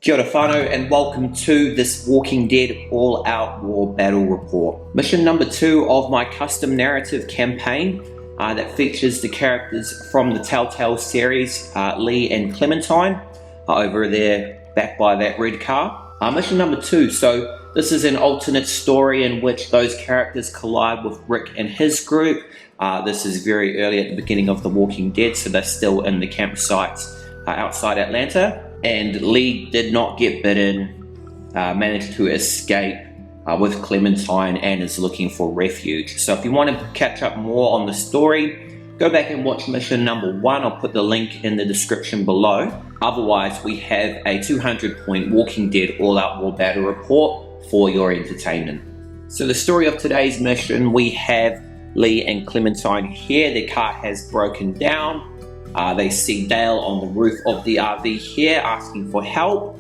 Kia ora whanau and welcome to this Walking Dead All-Out War Battle Report. Mission number 2 of my custom narrative campaign that features the characters from the Telltale series, Lee and Clementine, over there back by that red car. Mission number 2, so this is an alternate story in which those characters collide with Rick and his group. This is very early at the beginning of The Walking Dead, so they're still in the campsite outside Atlanta. And Lee did not get bitten, managed to escape with Clementine and is looking for refuge. So if you want to catch up more on the story, go back and watch mission number 1. I'll put the link in the description below. Otherwise, we have a 200-point Walking Dead All-Out War Battle Report for your entertainment. So the story of today's mission, we have Lee and Clementine here. Their car has broken down. They see Dale on the roof of the RV here asking for help.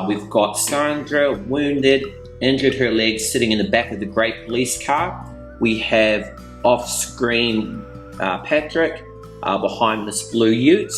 We've got Sandra wounded, injured her leg, sitting in the back of the grey police car. We have off-screen Patrick behind this blue ute,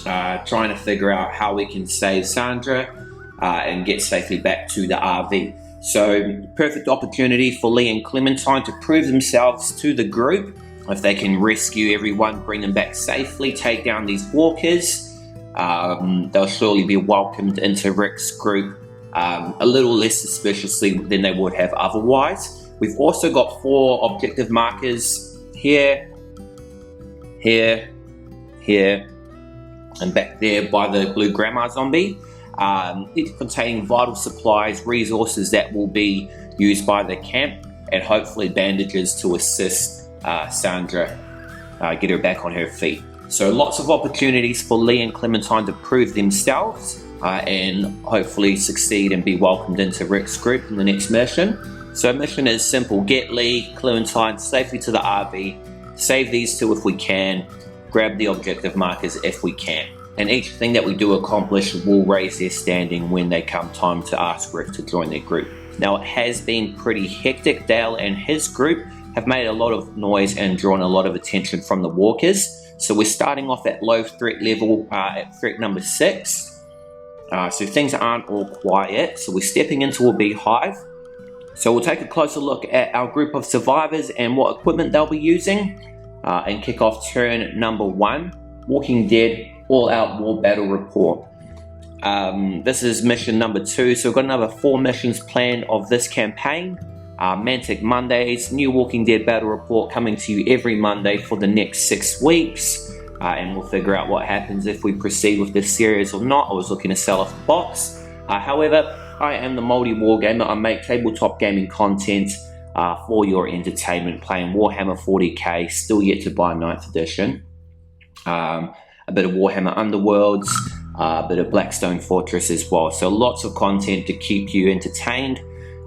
trying to figure out how we can save Sandra and get safely back to the RV. So perfect opportunity for Lee and Clementine to prove themselves to the group. If they can rescue everyone, bring them back safely, take down these walkers, they'll surely be welcomed into Rick's group a little less suspiciously than they would have otherwise. We've also got 4 objective markers here, here, here, and back there by the blue grandma zombie, each containing vital supplies, resources that will be used by the camp, and hopefully bandages to assist Sandra get her back on her feet. So lots of opportunities for Lee and Clementine to prove themselves and hopefully succeed and be welcomed into Rick's group in the next mission. So mission is simple: get Lee, Clementine safely to the RV, save these 2 if we can, grab the objective markers if we can. And each thing that we do accomplish will raise their standing when they come time to ask Rick to join their group. Now it has been pretty hectic. Dale and his group have made a lot of noise and drawn a lot of attention from the walkers. So we're starting off at low threat level at threat number 6. So things aren't all quiet. So we're stepping into a beehive. So we'll take a closer look at our group of survivors and what equipment they'll be using and kick off turn number 1, Walking Dead All-Out War Battle Report. This is mission number 2. So we've got another 4 missions planned of this campaign. Mantic Mondays, new Walking Dead Battle Report coming to you every Monday for the next 6 weeks. And we'll figure out what happens if we proceed with this series or not. I was looking to sell off the box. However, I am the maoriwargamer. I make tabletop gaming content for your entertainment, playing Warhammer 40k, still yet to buy 9th edition. A bit of Warhammer Underworlds, a bit of Blackstone Fortress as well. So lots of content to keep you entertained.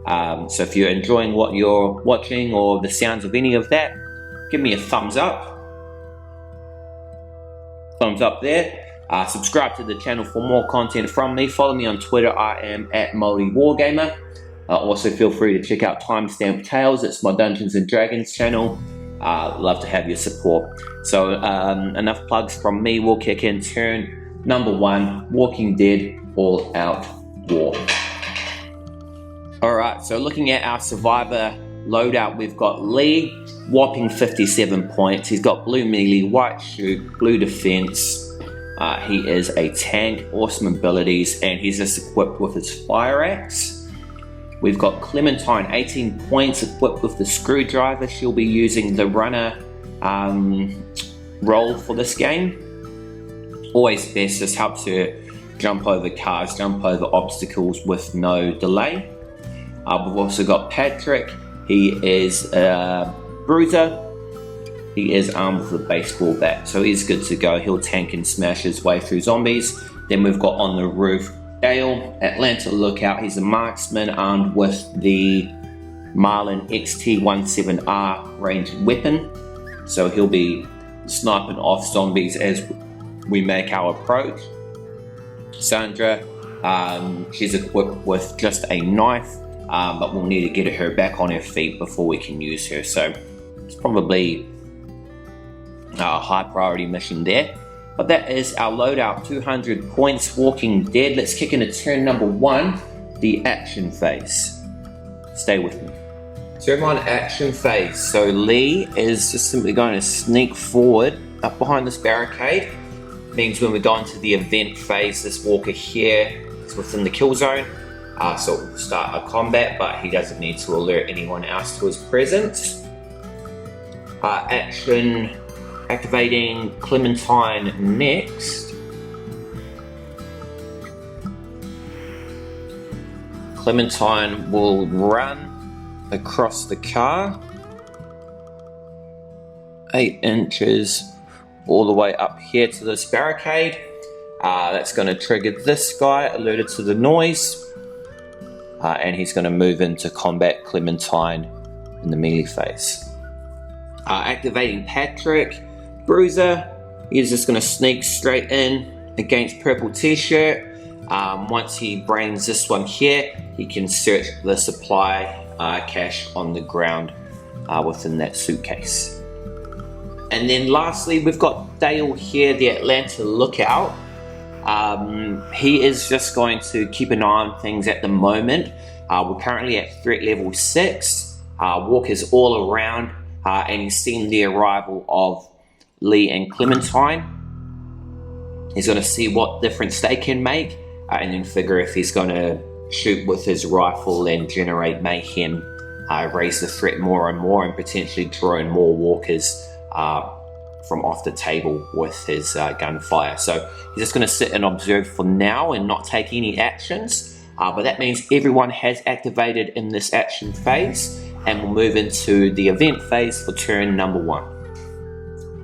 So if you're enjoying what you're watching or the sounds of any of that, give me a thumbs up. Thumbs up there. Subscribe to the channel for more content from me. Follow me on Twitter. I am at maoriwargamer. Also feel free to check out Timestamp Tales. It's my Dungeons and Dragons channel. Love to have your support. So enough plugs from me. We'll kick in turn number 1, Walking Dead All-Out War. Alright, so looking at our survivor loadout, we've got Lee, whopping 57 points. He's got blue melee, white shoot, blue defense. He is a tank, awesome abilities, and he's just equipped with his fire axe. We've got Clementine, 18 points, equipped with the screwdriver. She'll be using the runner role for this game. Always best, just helps her jump over cars, jump over obstacles with no delay. We've also got Patrick. He is a bruiser. He is armed with a baseball bat, so he's good to go. He'll tank and smash his way through zombies. Then we've got on the roof Dale, Atlanta lookout. He's a marksman armed with the Marlin XT-17R ranged weapon. So he'll be sniping off zombies as we make our approach. Sandra, she's equipped with just a knife. But we'll need to get her back on her feet before we can use her. So it's probably a high priority mission there. But that is our loadout, 200 points, Walking Dead. Let's kick into turn number 1, the action phase. Stay with me. Turn 1, action phase. So Lee is just simply going to sneak forward up behind this barricade. Means when we go into the event phase, this walker here is within the kill zone. So we'll start a combat, but he doesn't need to alert anyone else to his presence. Action, activating Clementine next. Clementine will run across the car 8 inches all the way up here to this barricade. That's going to trigger this guy alerted to the noise, and he's going to move into combat Clementine in the melee phase. Activating Patrick, Bruiser, he's just going to sneak straight in against purple t-shirt. Once he brains this one here, he can search the supply cache on the ground within that suitcase. And then lastly, we've got Dale here, the Atlanta lookout. He is just going to keep an eye on things at the moment. We're currently at threat level 6. Walkers all around, and he's seen the arrival of Lee and Clementine. He's going to see what difference they can make, and then figure if he's going to shoot with his rifle and generate mayhem, raise the threat more and more, and potentially drone more walkers from off the table with his gunfire. So he's just going to sit and observe for now and not take any actions. But that means everyone has activated in this action phase, and we'll move into the event phase for turn number 1.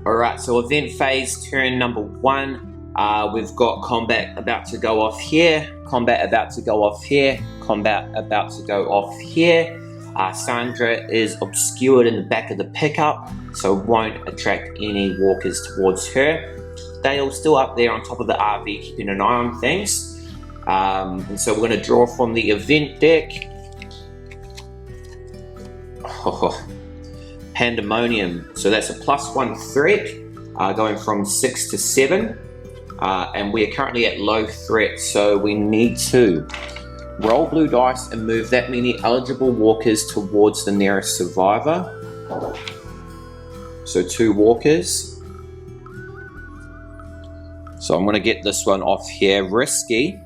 Alright, so event phase, turn number 1. We've got combat about to go off here, combat about to go off here, combat about to go off here. Sandra is obscured in the back of the pickup, so won't attract any walkers towards her. Dale's still up there on top of the RV, keeping an eye on things. And so we're going to draw from the event deck. Pandemonium. So that's a +1 threat, going from 6 to 7. And we are currently at low threat, so we need to roll blue dice and move that many eligible walkers towards the nearest survivor. So 2 walkers. So I'm going to get this one off here. Risky,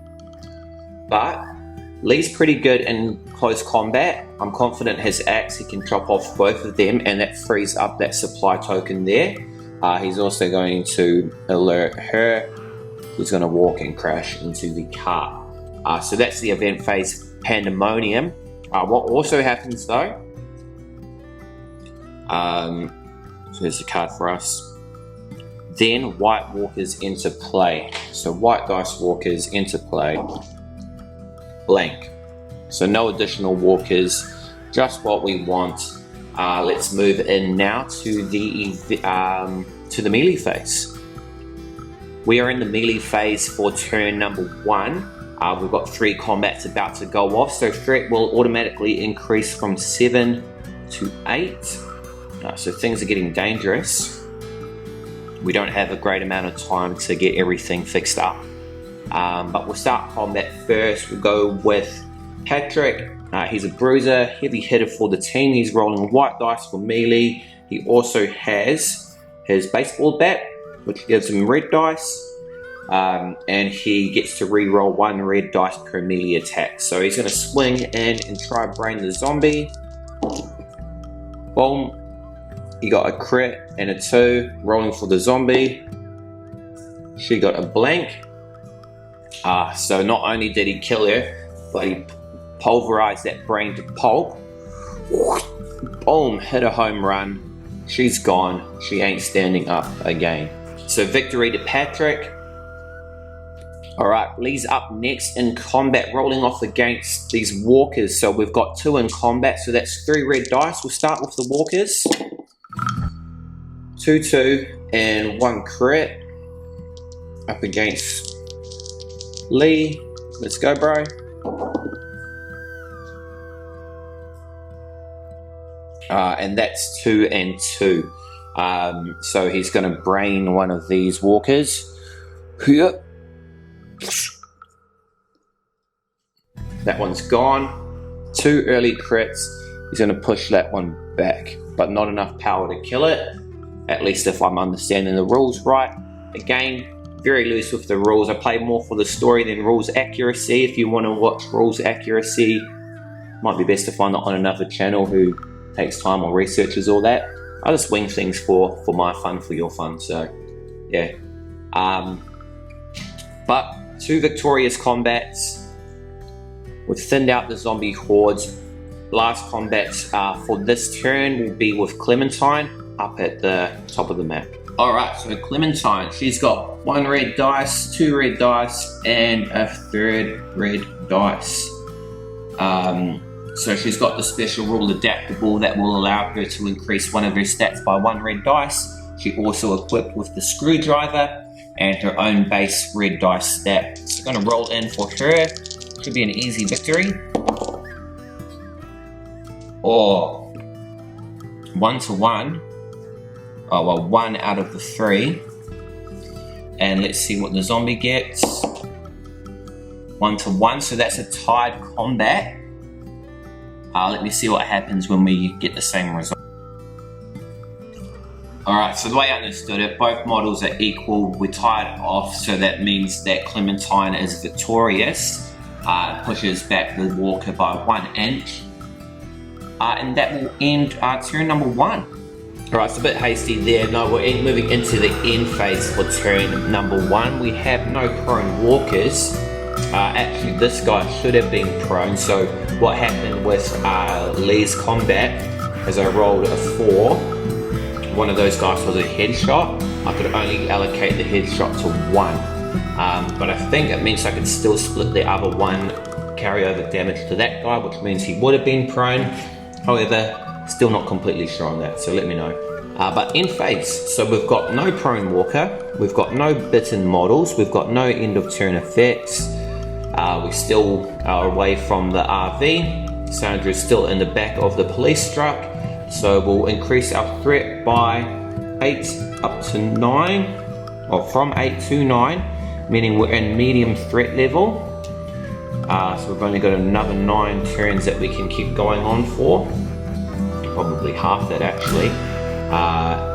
but Lee's pretty good in close combat. I'm confident his axe, he can chop off both of them, and that frees up that supply token there. He's also going to alert her, who's going to walk and crash into the car. So that's the event phase, Pandemonium. What also happens though, so here's the card for us. Then white walkers enter play. So white dice walkers enter play. Blank. So no additional walkers, just what we want. Let's move in now to the melee phase. We are in the melee phase for turn number 1. We've got 3 combats about to go off, so threat will automatically increase from 7 to 8. So things are getting dangerous. We don't have a great amount of time to get everything fixed up. But we'll start combat first. We'll go with Patrick. He's a bruiser, heavy hitter for the team. He's rolling white dice for melee. He also has his baseball bat, which gives him red dice. And he gets to re-roll 1 red dice per melee attack. So he's going to swing in and try brain the zombie. Boom. He got a crit and a 2. Rolling for the zombie. She got a blank. So not only did he kill her, but he pulverized that brain to pulp. Boom. Hit a home run. She's gone. She ain't standing up again. So victory to Patrick. Alright, Lee's up next in combat, rolling off against these walkers. So we've got 2 in combat, so that's 3 red dice. We'll start with the walkers. 2, 2, and 1 crit. Up against Lee. Let's go, bro. And that's 2 and 2. So he's going to brain one of these walkers. Here. That one's gone. 2 early crits. He's going to push that one back, but not enough power to kill it. At least if I'm understanding the rules right. Again, very loose with the rules. I play more for the story than rules accuracy. If you want to watch rules accuracy, might be best to find that on another channel who takes time or researches all that. I just wing things for my fun, for your fun. So yeah. But 2 victorious combats. We've thinned out the zombie hordes. Last combats for this turn will be with Clementine up at the top of the map. Alright, so Clementine, she's got 1 red dice, 2 red dice, and a 3rd red dice. So she's got the special rule adaptable that will allow her to increase one of her stats by 1 red dice. She also equipped with the screwdriver and her own base red dice stat. So I'm going to roll in for her. Should be an easy victory. Or 1 to 1. Oh well, 1 out of the 3. And let's see what the zombie gets. 1 to 1, so that's a tied combat. Let me see what happens when we get the same result. Alright, so the way I understood it, both models are equal. We're tied off, so that means that Clementine is victorious. Pushes back the walker by 1 inch. And that will end turn number 1. Alright, it's a bit hasty there. No, we're moving into the end phase for turn number 1. We have no prone walkers. Actually, this guy should have been prone. So what happened with Lee's combat is I rolled a 4. One of those guys was a headshot. I could only allocate the headshot to 1. But I think it means I could still split the other 1 carryover damage to that guy, which means he would have been prone. However, still not completely sure on that, so let me know. But in phase, so we've got no prone walker, we've got no bitten models, we've got no end of turn effects. We still are away from the RV. Sandra's still in the back of the police truck, so we'll increase our threat by 8 up to 9, or from 8 to 9, meaning we're in medium threat level. So we've only got another 9 turns that we can keep going on for. Probably half that actually.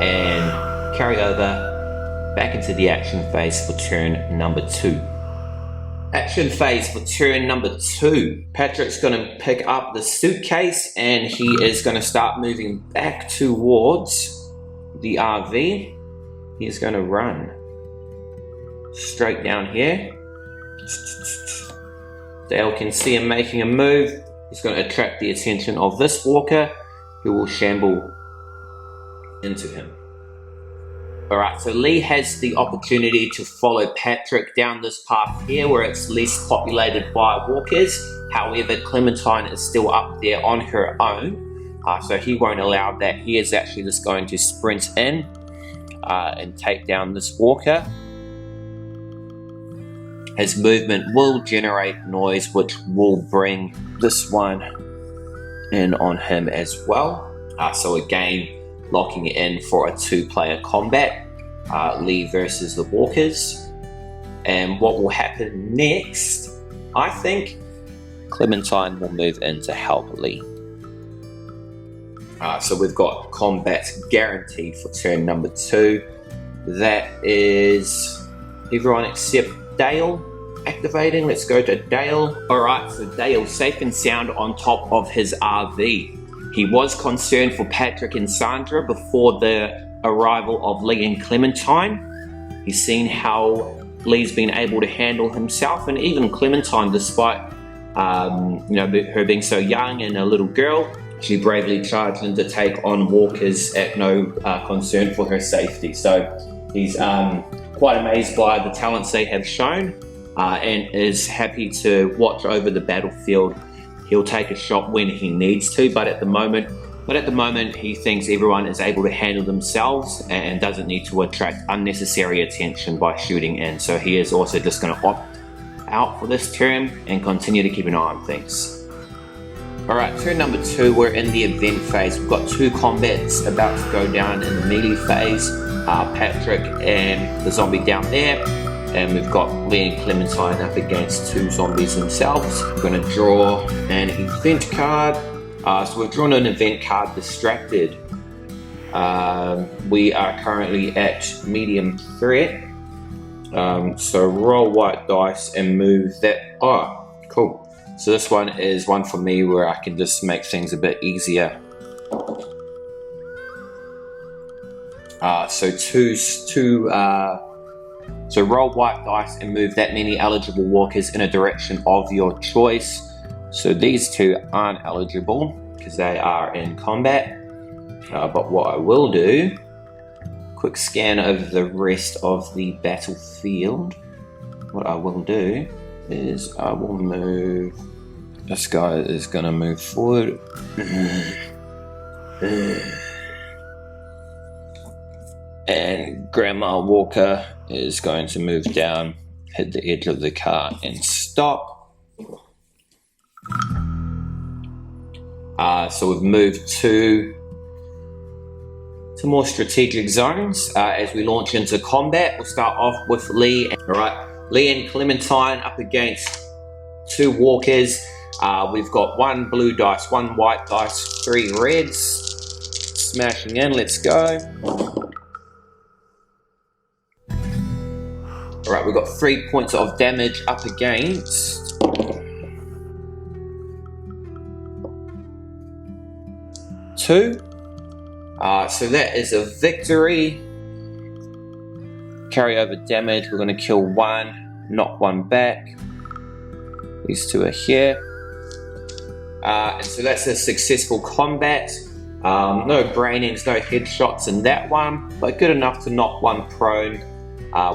And carry over back into the action phase for turn number 2. Action phase for turn number 2. Patrick's going to pick up the suitcase and he is going to start moving back towards the RV. He is going to run straight down here. Dale can see him making a move. He's going to attract the attention of this walker, who will shamble into him. Alright, so Lee has the opportunity to follow Patrick down this path here where it's least populated by walkers. However, Clementine is still up there on her own, so he won't allow that. He is actually just going to sprint in and take down this walker. His movement will generate noise, which will bring this one in on him as well. So again, locking it in for a 2-player combat, Lee versus the walkers. And what will happen next, I think Clementine will move in to help Lee. So we've got combat guaranteed for turn number 2. That is everyone except Dale activating. Let's go to Dale. Alright, so Dale safe and sound on top of his RV. He was concerned for Patrick and Sandra before the arrival of Lee and Clementine. He's seen how Lee's been able to handle himself, and even Clementine, despite her being so young and a little girl, she bravely charged in to take on walkers at no concern for her safety. So he's quite amazed by the talents they have shown and is happy to watch over the battlefield. He'll take a shot when he needs to, but at the moment he thinks everyone is able to handle themselves and doesn't need to attract unnecessary attention by shooting in. So he is also just going to opt out for this turn and continue to keep an eye on things. Alright, turn number 2, we're in the event phase. We've got 2 combats about to go down in the melee phase. Patrick and the zombie down there And we've got Lee and Clementine up against two zombies themselves. We're going to draw an event card. So we've drawn an event card, Distracted. We are currently at medium threat. So roll white dice and move that. Oh, cool. So this one is one for me where I can just make things a bit easier. So roll white dice and move that many eligible walkers in a direction of your choice. So these two aren't eligible because they are in combat. But what I will do, quick scan over the rest of the battlefield. What I will do is I will move. This guy is going to move forward. And Grandma Walker is going to move down, hit the edge of the car and stop. So we've moved to more strategic zones. As we launch into combat, we'll start off with Lee. Alright, Lee and Clementine up against two walkers. We've got one blue dice, one white dice, three reds. Smashing in, let's go. Alright, we've got 3 points of damage up against two. So that is a victory. Carry over damage, we're going to kill one, knock one back. These two are here. And so that's a successful combat. No brainings, no headshots in that one, but good enough to knock one prone.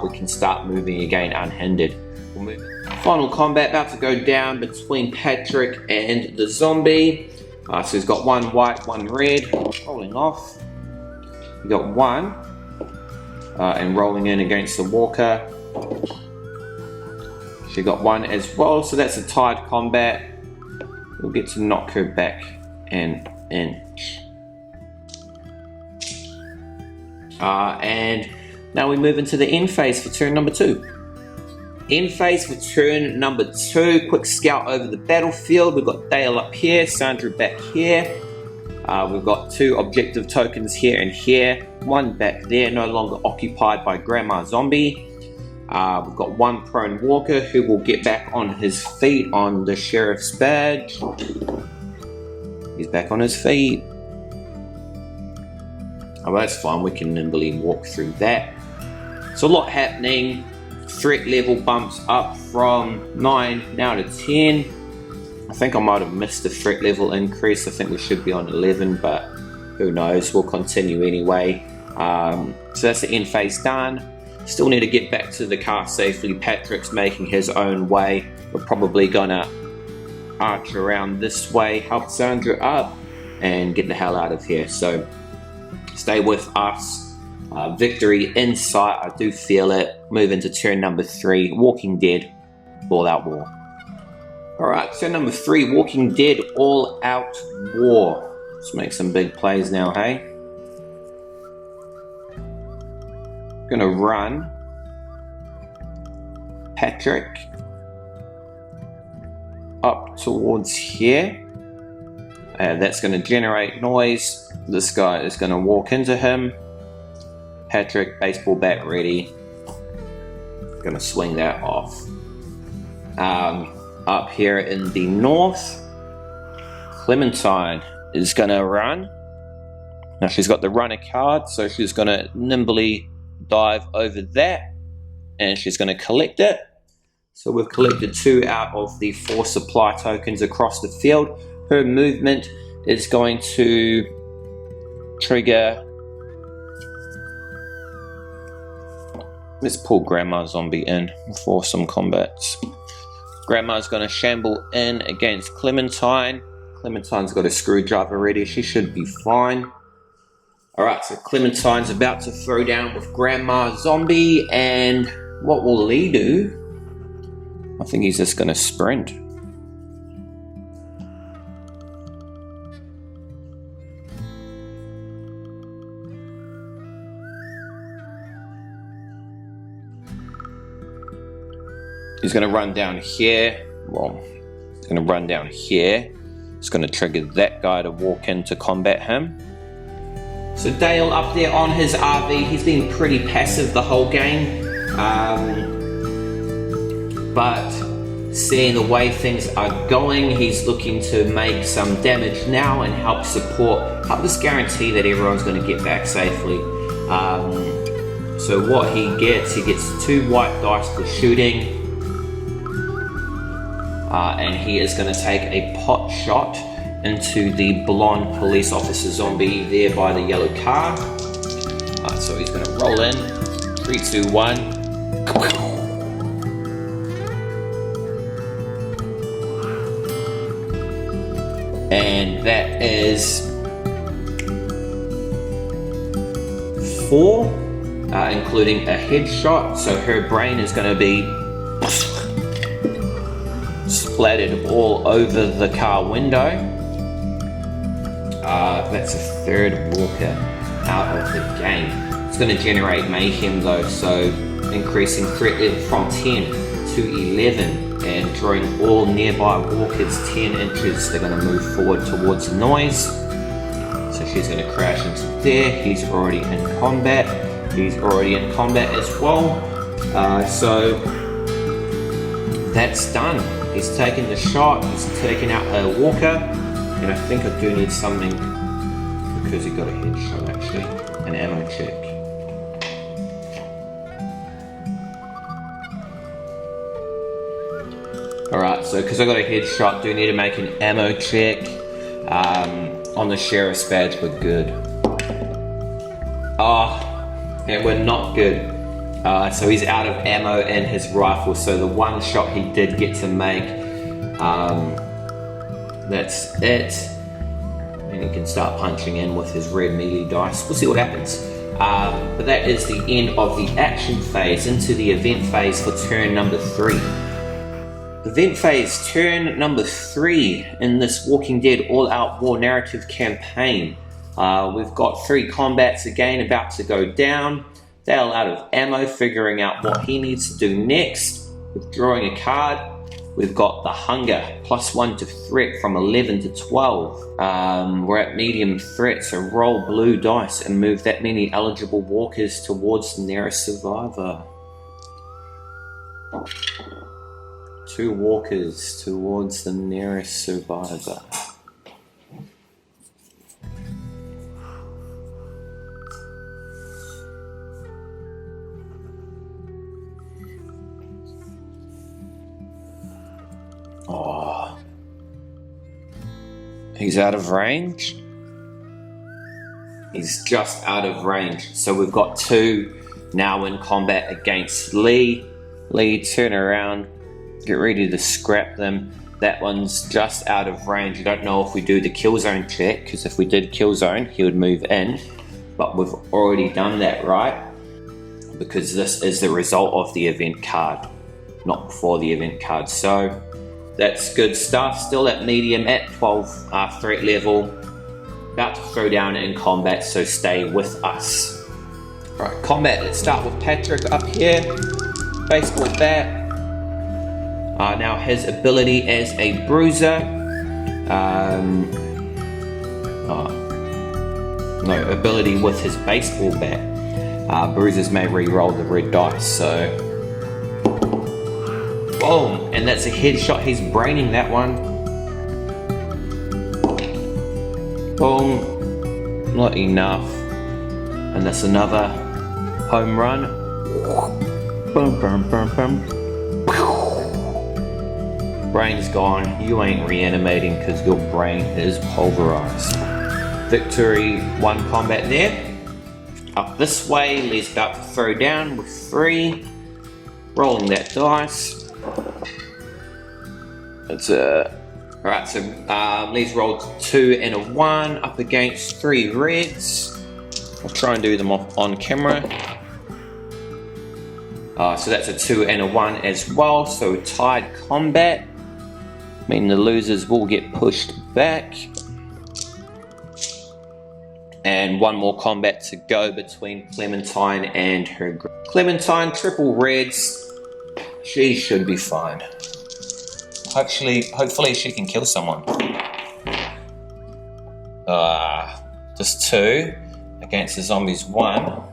We can start moving again unhindered. We'll move. Final combat about to go down between Patrick and the zombie. So he's got one white, one red, rolling off. We got one, and rolling in against the walker. She got one as well, so that's a tied combat. We'll get to knock her back an inch. And now we move into the end phase for turn number 2. End phase for turn number 2. Quick scout over the battlefield. We've got Dale up here, Sandra back here. We've got 2 objective tokens here and here. One back there, no longer occupied by Grandma Zombie. We've got one prone walker who will get back on his feet on the sheriff's badge. He's back on his feet. Oh, that's fine. We can nimbly walk through that. So a lot happening. Threat level bumps up from 9 now to 10. I think I might have missed the threat level increase. I think we should be on 11, but who knows? We'll continue anyway. So that's the end phase done. Still need to get back to the car safely. Patrick's making his own way. We're probably gonna arch around this way, help Sandra up, and get the hell out of here. So stay with us. Victory in sight, I do feel it. Move into turn number 3, Walking Dead, All Out War. Alright, turn number 3, Walking Dead, All Out War. Let's make some big plays now, hey? Gonna run Patrick up towards here. That's gonna generate noise. This guy is gonna walk into him. Patrick, baseball bat ready. Gonna swing that off. Up here in the north, Clementine is gonna run. Now she's got the runner card, so she's gonna nimbly dive over that, and she's gonna collect it. So we've collected 2 out of the 4 supply tokens across the field. Her movement is going to trigger. Let's pull Grandma Zombie in for some combats. Grandma's going to shamble in against Clementine. Clementine's got a screwdriver ready. She should be fine. Alright, so Clementine's about to throw down with Grandma Zombie. And what will Lee do? I think he's just going to sprint. He's going to run down here. Well, he's going to run down here. It's going to trigger that guy to walk in to combat him. So Dale up there on his RV, he's been pretty passive the whole game. But seeing the way things are going, he's looking to make some damage now and help us guarantee that everyone's going to get back safely. So what he gets 2 white dice for shooting. And he is going to take a pot shot into the blonde police officer zombie there by the yellow car. So he's going to roll in. 3, 2, 1. And that is 4, including a headshot. So her brain is going to be splattered all over the car window. That's a 3rd walker out of the game. It's going to generate mayhem though, so increasing threat level from 10 to 11 and drawing all nearby walkers 10 inches. They're going to move forward towards the noise. So she's going to crash into there. He's already in combat. He's already in combat as well. So that's done. He's taken the shot, he's taken out a walker, and I think I do need something because he got a headshot actually, an ammo check. Alright, so because I got a headshot, do need to make an ammo check. On the sheriff's badge, we're good. And we're not good. So he's out of ammo in his rifle, so the one shot he did get to make, that's it. And he can start punching in with his red melee dice. We'll see what happens. But that is the end of the action phase. Into the event phase for turn number 3. Event phase, turn number 3 in this Walking Dead all-out war narrative campaign. We've got 3 combats again about to go down. Dale out of ammo, figuring out what he needs to do next. Withdrawing a card. We've got the hunger, +1 to threat from 11 to 12. We're at medium threat, so roll blue dice and move that many eligible walkers towards the nearest survivor. 2 walkers towards the nearest survivor. Oh, he's out of range. He's just out of range. So we've got 2 now in combat against Lee. Lee, turn around. Get ready to scrap them. That one's just out of range. I don't know if we do the kill zone check, because if we did kill zone, he would move in. But we've already done that, right? Because this is the result of the event card, not before the event card. So that's good stuff. Still at medium at 12 threat level. About to throw down in combat, so stay with us. Alright, combat. Let's start with Patrick up here. Baseball bat. Now his ability as a bruiser. No, ability with his baseball bat. Bruisers may re-roll the red dice, so boom, and that's a headshot. He's braining that one. Boom, not enough. And that's another home run. Boom, boom, boom, boom. Brain's gone. You ain't reanimating because your brain is pulverized. Victory, 1 combat there. Up this way, Lee's about to throw down with 3. Rolling that dice. That's alright, so Lee's rolled 2 and a 1 up against 3 reds. I'll try and do them off on camera. So that's a 2 and a 1 as well, so tied combat. Meaning the losers will get pushed back. And 1 more combat to go between Clementine and her group. Clementine, triple reds. She should be fine. Hopefully she can kill someone. Just 2 against the zombies. 1.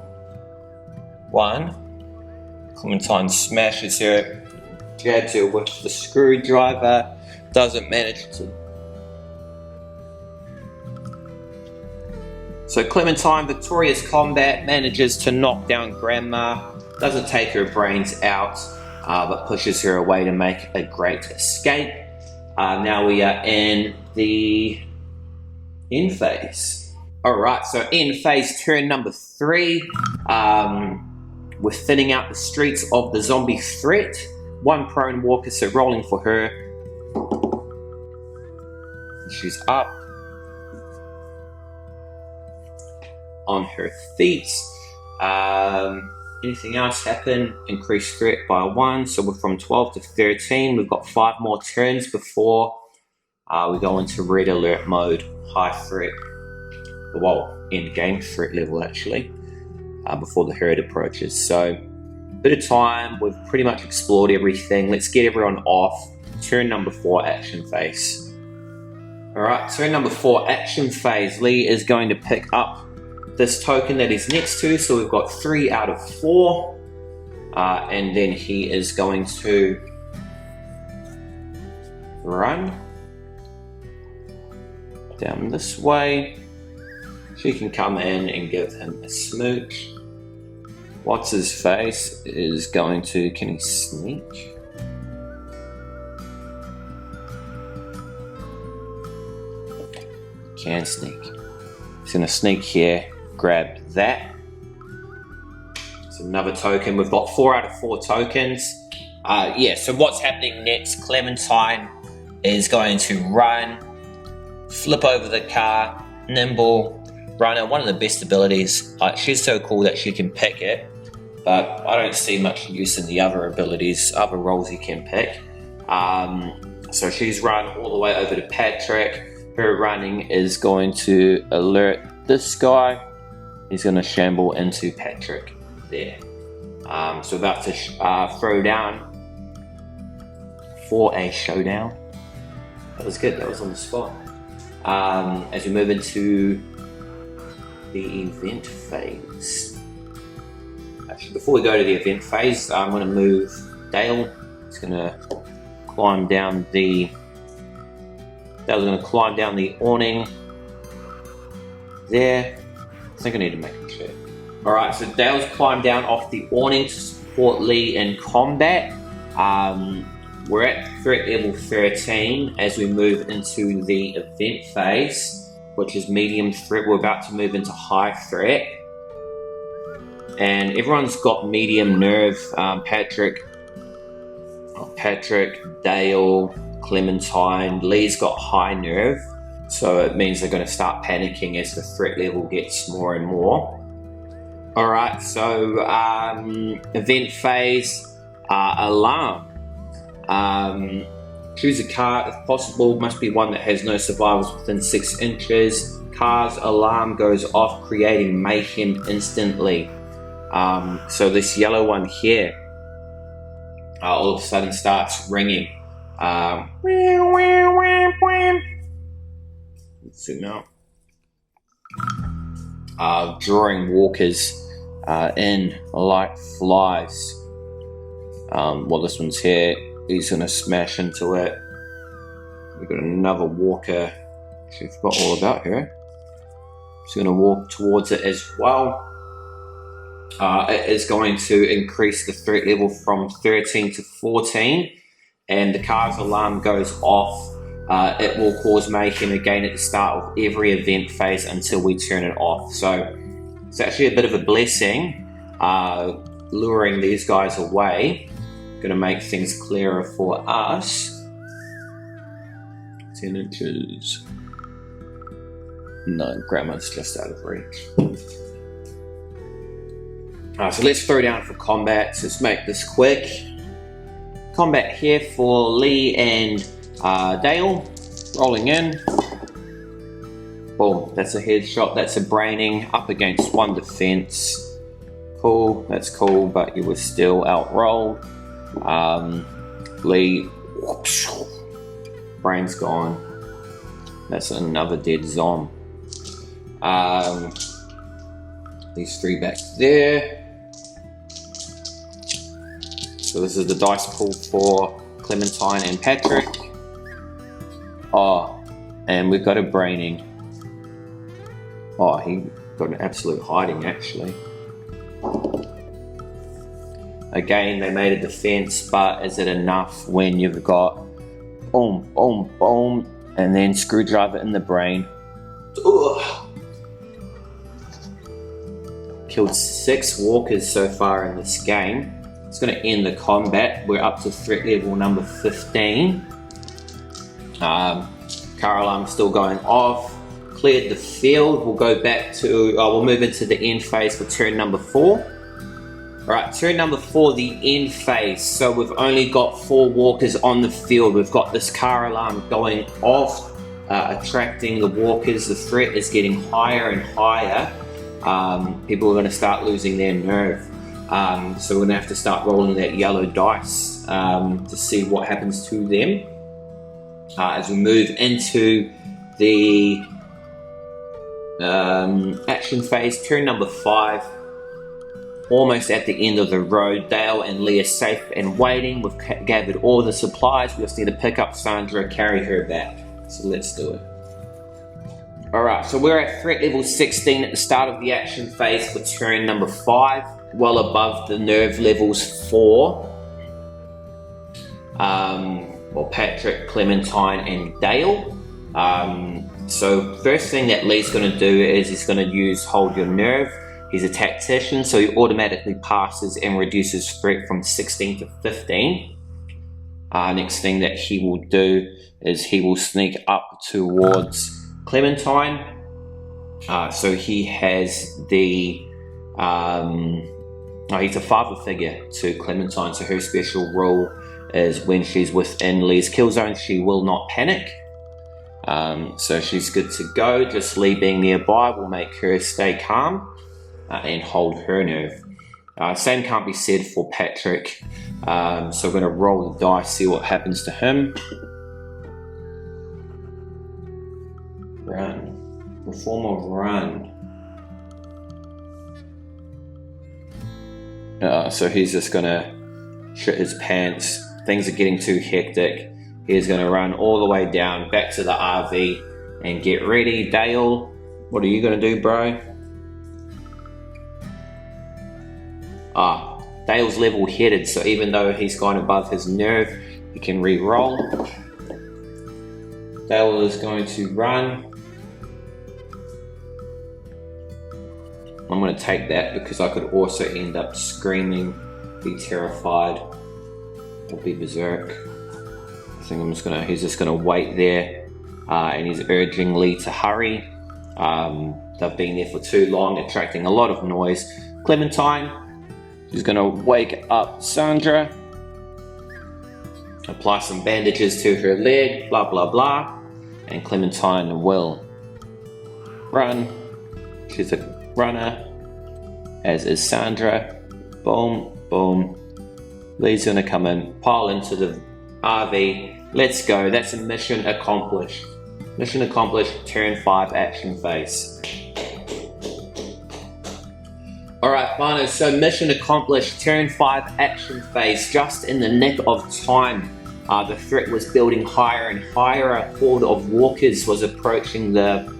Clementine smashes her. Jabs her with the screwdriver. Doesn't manage to. So Clementine, victorious combat, manages to knock down Grandma. Doesn't take her brains out, but pushes her away to make a great escape. Now we are in the end phase. Alright, so end phase, turn number 3. We're thinning out the streets of the zombie threat. 1 prone walker, so rolling for her. She's up. On her feet. Anything else happen? Increased threat by 1, so we're from 12 to 13. We've got 5 more turns before we go into red alert mode, high threat, well, end game threat level actually, before the herd approaches. So, bit of time, we've pretty much explored everything. Let's get everyone off. Turn number 4, action phase. Alright, turn number 4, action phase. Lee is going to pick up this token that he's next to, so we've got 3 out of 4, and then he is going to run down this way. She can come in and give him a smooch. What's his face is going to, can he sneak? Can sneak. He's going to sneak here. Grab that. It's another token. We've got 4 out of 4 tokens. So what's happening next? Clementine is going to run, flip over the car, nimble, runner. One of the best abilities. She's so cool that she can pick it, but I don't see much use in the other abilities, other roles you can pick. So she's run all the way over to Patrick. Her running is going to alert this guy. He's going to shamble into Patrick there. So about to throw down for a showdown. That was good, that was on the spot. As we move into the event phase. Actually, before we go to the event phase, I'm going to move Dale. He's going to climb down the... Dale's going to climb down the awning there. I think I need to make a check. Alright, so Dale's climbed down off the awning to support Lee in combat. We're at threat level 13 as we move into the event phase, which is medium threat. We're about to move into high threat. And everyone's got medium nerve. Patrick, Dale, Clementine, Lee's got high nerve. So it means they're going to start panicking as the threat level gets more and more. Alright, so event phase, alarm. Choose a car if possible, must be one that has no survivors within 6 inches. Car's alarm goes off, creating mayhem instantly. So this yellow one here all of a sudden starts ringing. Zoom out. Drawing walkers in like flies. Well, this one's here. He's going to smash into it. We've got another walker. Actually, I forgot all about her. He's going to walk towards it as well. It is going to increase the threat level from 13 to 14. And the car's alarm goes off. It will cause mayhem again at the start of every event phase until we turn it off. So it's actually a bit of a blessing, luring these guys away. Going to make things clearer for us. 10 inches. No, grandma's just out of reach. So let's throw down for combat. So let's make this quick. Combat here for Lee and Dale. Rolling in. Boom, that's a headshot, that's a braining. Up against 1 defense. Cool, that's cool, but you were still outrolled. Lee, brain's gone. That's another dead zom. These 3 back there. So this is the dice pool for Clementine and Patrick. Oh, and we've got a braining. Oh, he got an absolute hiding actually. Again, they made a defense, but is it enough when you've got boom, boom, boom, and then screwdriver in the brain? Ugh. Killed 6 walkers so far in this game. It's going to end the combat. We're up to threat level number 15. Car alarm's still going off. Cleared the field. We'll go back to, we'll move into the end phase for turn number 4. Alright, turn number 4, the end phase. So we've only got 4 walkers on the field. We've got this car alarm going off, attracting the walkers. The threat is getting higher and higher. People are going to start losing their nerve. So we're going to have to start rolling that yellow dice to see what happens to them. As we move into the action phase, turn number 5. Almost at the end of the road. Dale and Lee are safe and waiting. We've gathered all the supplies. We just need to pick up Sandra, carry her back. So let's do it. Alright, so we're at threat level 16 at the start of the action phase for turn number 5. Well above the nerve levels 4. Patrick, Clementine and Dale. So first thing that Lee's going to do is he's going to use Hold Your Nerve. He's a tactician, so he automatically passes and reduces threat from 16 to 15. Next thing that he will do is he will sneak up towards Clementine. So he has the... he's a father figure to Clementine, so her special rule is when she's within Lee's kill zone, she will not panic. So she's good to go. Just Lee being nearby will make her stay calm. And hold her nerve. Same can't be said for Patrick. So we're going to roll the dice, see what happens to him. Run. Perform or run. So he's just going to shit his pants. Things are getting too hectic. He's going to run all the way down back to the RV and get ready. Dale, what are you going to do, bro? Dale's level headed, so even though he's gone above his nerve, he can re-roll. Dale is going to run. I'm going to take that because I could also end up screaming, be terrified, or be berserk. I think he's just going to wait there, and he's urging Lee to hurry. They've been there for too long, attracting a lot of noise. Clementine, she's going to wake up Sandra, apply some bandages to her leg, blah blah blah, and Clementine will run. She's a runner, as is Sandra. Boom, boom. Lee's going to come in, pile into the RV. Let's go. That's a mission accomplished. Mission accomplished, turn 5 action phase. Alright, Whānau, so mission accomplished, turn 5 action phase, just in the nick of time. The threat was building higher and higher. A horde of walkers was approaching the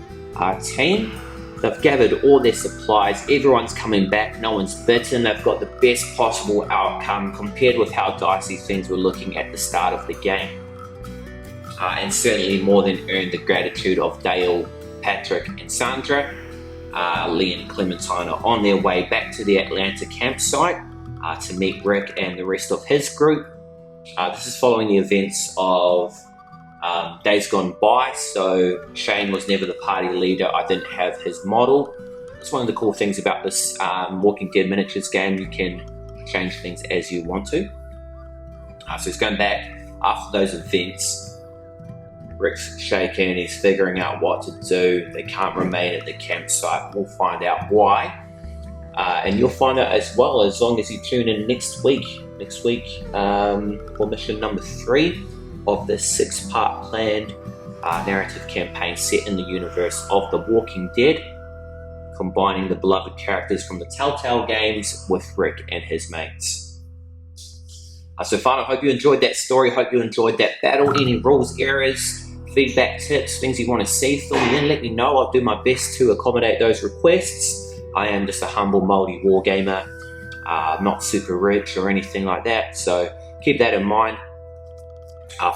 team. They've gathered all their supplies, everyone's coming back, no one's bitten. They've got the best possible outcome compared with how dicey things were looking at the start of the game. And certainly more than earned the gratitude of Dale, Patrick and Sandra. Lee and Clementine are on their way back to the Atlanta campsite to meet Rick and the rest of his group. This is following the events of days gone by, so Shane was never the party leader. I didn't have his model. It's one of the cool things about this Walking Dead miniatures game. You can change things as you want to. So he's going back after those events. Rick's shaken, he's figuring out what to do. They can't remain at the campsite. We'll find out why. And you'll find out as well as long as you tune in next week next week for mission number 3 of the 6-part planned narrative campaign set in the universe of The Walking Dead, combining the beloved characters from the Telltale games with Rick and his mates. So far, I hope you enjoyed that story, hope you enjoyed that battle. Any rules, errors, feedback, tips, things you want to see, fill me in, let me know. I'll do my best to accommodate those requests. I am just a humble Māori wargamer, not super rich or anything like that, so keep that in mind.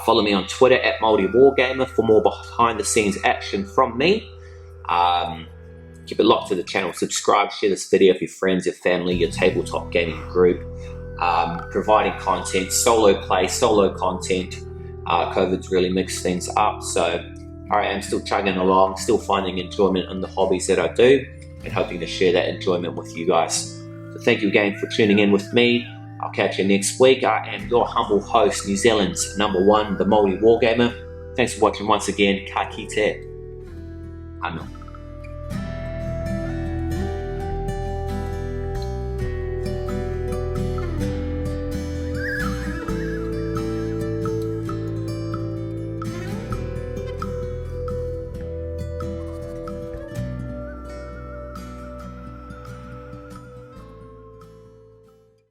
Follow me on Twitter at maoriwargamer for more behind the scenes action from me. Keep it locked to the channel, subscribe, share this video with your friends, your family, your tabletop gaming group. Providing content, solo play, solo content. COVID's really mixed things up, so I am still chugging along, still finding enjoyment in the hobbies that I do, and hoping to share that enjoyment with you guys. So thank you again for tuning in with me. I'll catch you next week. I am your humble host, New Zealand's #1, the Māori Wargamer. Thanks for watching once again. Ka kite. Anō.